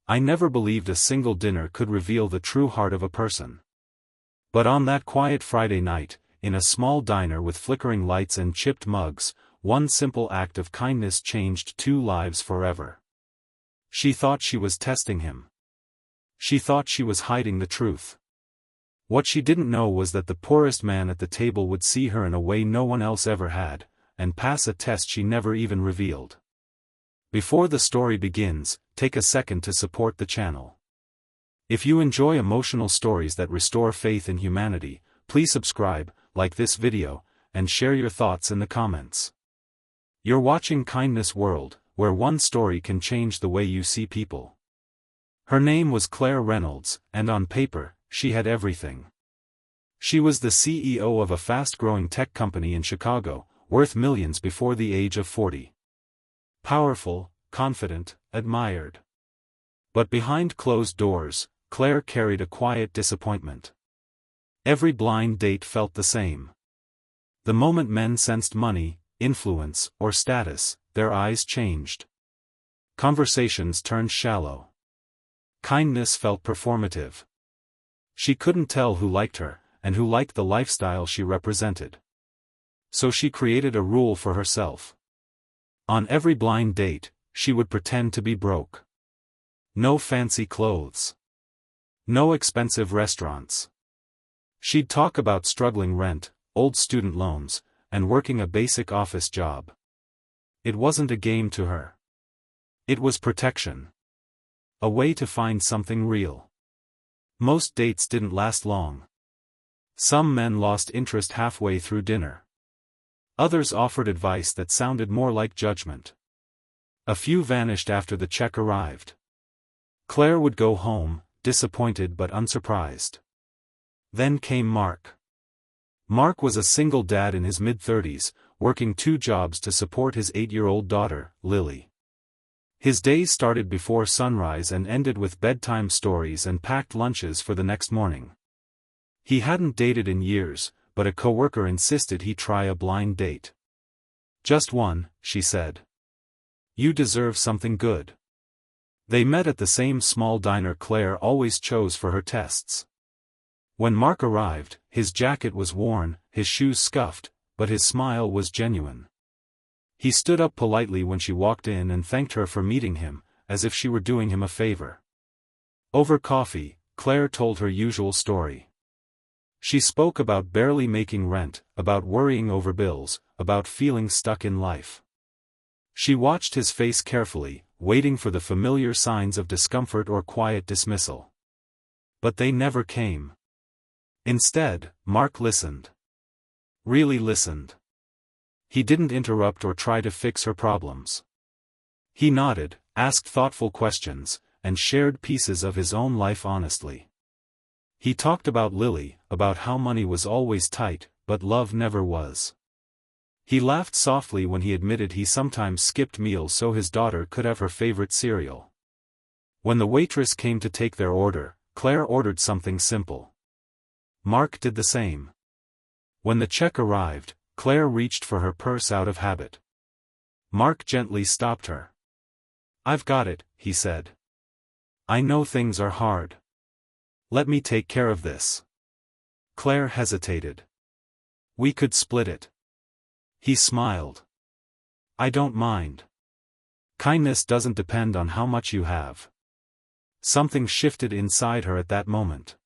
I never believed a single dinner could reveal the true heart of a person. But on that quiet Friday night, in a small diner with flickering lights and chipped mugs, one simple act of kindness changed 2 lives forever. She thought she was testing him. She thought she was hiding the truth. What she didn't know was that the poorest man at the table would see her in a way no one else ever had, and pass a test she never even revealed. Before the story begins, take a second to support the channel. If you enjoy emotional stories that restore faith in humanity, please subscribe, like this video, and share your thoughts in the comments. You're watching Kindness World, where one story can change the way you see people. Her name was Claire Reynolds, and on paper, she had everything. She was the CEO of a fast-growing tech company in Chicago, worth millions before the age of 40. Powerful, confident, admired. But behind closed doors, Claire carried a quiet disappointment. Every blind date felt the same. The moment men sensed money, influence, or status, their eyes changed. Conversations turned shallow. Kindness felt performative. She couldn't tell who liked her, and who liked the lifestyle she represented. So she created a rule for herself. On every blind date, she would pretend to be broke. No fancy clothes. No expensive restaurants. She'd talk about struggling rent, old student loans, and working a basic office job. It wasn't a game to her. It was protection. A way to find something real. Most dates didn't last long. Some men lost interest halfway through dinner. Others offered advice that sounded more like judgment. A few vanished after the check arrived. Claire would go home, disappointed but unsurprised. Then came Mark. Mark was a single dad in his mid-30s, working 2 jobs to support his 8-year-old daughter, Lily. His days started before sunrise and ended with bedtime stories and packed lunches for the next morning. He hadn't dated in years, but a coworker insisted he try a blind date. "Just one," she said. "You deserve something good." They met at the same small diner Claire always chose for her tests. When Mark arrived, his jacket was worn, his shoes scuffed, but his smile was genuine. He stood up politely when she walked in and thanked her for meeting him, as if she were doing him a favor. Over coffee, Claire told her usual story. She spoke about barely making rent, about worrying over bills, about feeling stuck in life. She watched his face carefully, waiting for the familiar signs of discomfort or quiet dismissal. But they never came. Instead, Mark listened. Really listened. He didn't interrupt or try to fix her problems. He nodded, asked thoughtful questions, and shared pieces of his own life honestly. He talked about Lily, about how money was always tight, but love never was. He laughed softly when he admitted he sometimes skipped meals so his daughter could have her favorite cereal. When the waitress came to take their order, Claire ordered something simple. Mark did the same. When the check arrived, Claire reached for her purse out of habit. Mark gently stopped her. "I've got it," he said. "I know things are hard. Let me take care of this." Claire hesitated. "We could split it." He smiled. "I don't mind. Kindness doesn't depend on how much you have." Something shifted inside her at that moment.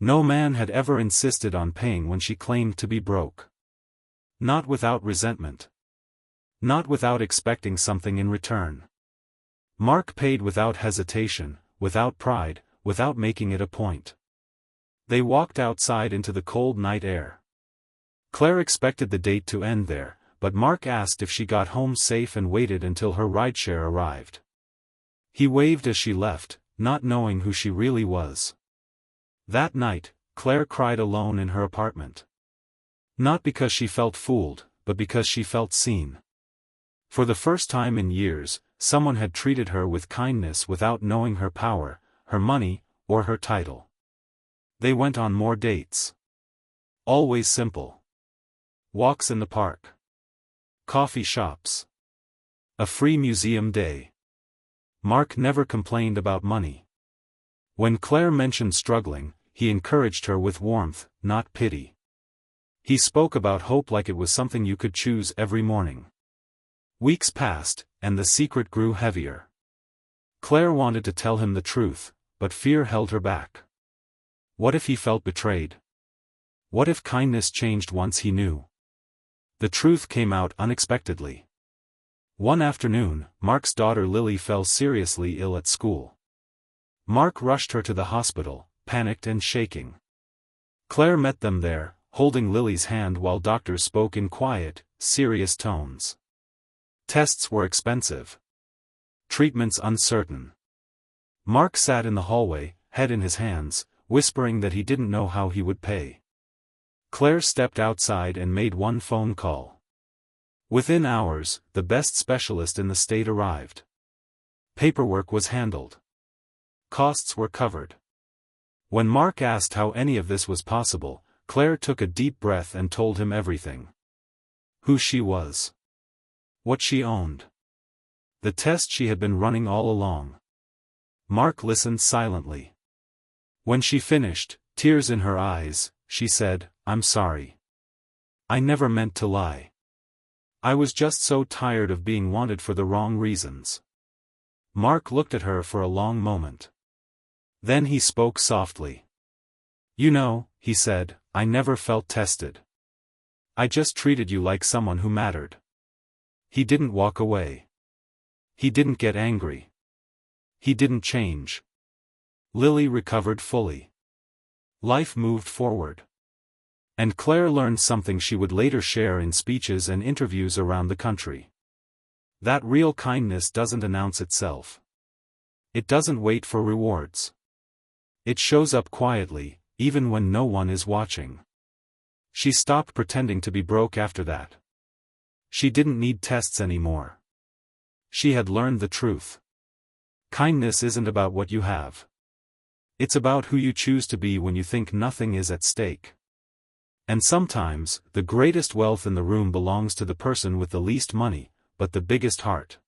No man had ever insisted on paying when she claimed to be broke. Not without resentment. Not without expecting something in return. Mark paid without hesitation, without pride, without making it a point. They walked outside into the cold night air. Claire expected the date to end there, but Mark asked if she got home safe and waited until her rideshare arrived. He waved as she left, not knowing who she really was. That night, Claire cried alone in her apartment. Not because she felt fooled, but because she felt seen. For the first time in years, someone had treated her with kindness without knowing her power, her money, or her title. They went on more dates. Always simple. Walks in the park. Coffee shops. A free museum day. Mark never complained about money. When Claire mentioned struggling, he encouraged her with warmth, not pity. He spoke about hope like it was something you could choose every morning. Weeks passed, and the secret grew heavier. Claire wanted to tell him the truth, but fear held her back. What if he felt betrayed? What if kindness changed once he knew? The truth came out unexpectedly. One afternoon, Mark's daughter Lily fell seriously ill at school. Mark rushed her to the hospital, panicked and shaking. Claire met them there, holding Lily's hand while doctors spoke in quiet, serious tones. Tests were expensive. Treatments uncertain. Mark sat in the hallway, head in his hands, whispering that he didn't know how he would pay. Claire stepped outside and made one phone call. Within hours, the best specialist in the state arrived. Paperwork was handled. Costs were covered. When Mark asked how any of this was possible, Claire took a deep breath and told him everything. Who she was. What she owned. The test she had been running all along. Mark listened silently. When she finished, tears in her eyes, she said, "I'm sorry. I never meant to lie. I was just so tired of being wanted for the wrong reasons." Mark looked at her for a long moment. Then he spoke softly. "You know," he said, "I never felt tested. I just treated you like someone who mattered." He didn't walk away. He didn't get angry. He didn't change. Lily recovered fully. Life moved forward. And Claire learned something she would later share in speeches and interviews around the country. That real kindness doesn't announce itself. It doesn't wait for rewards. It shows up quietly, even when no one is watching. She stopped pretending to be broke after that. She didn't need tests anymore. She had learned the truth. Kindness isn't about what you have. It's about who you choose to be when you think nothing is at stake. And sometimes, the greatest wealth in the room belongs to the person with the least money, but the biggest heart.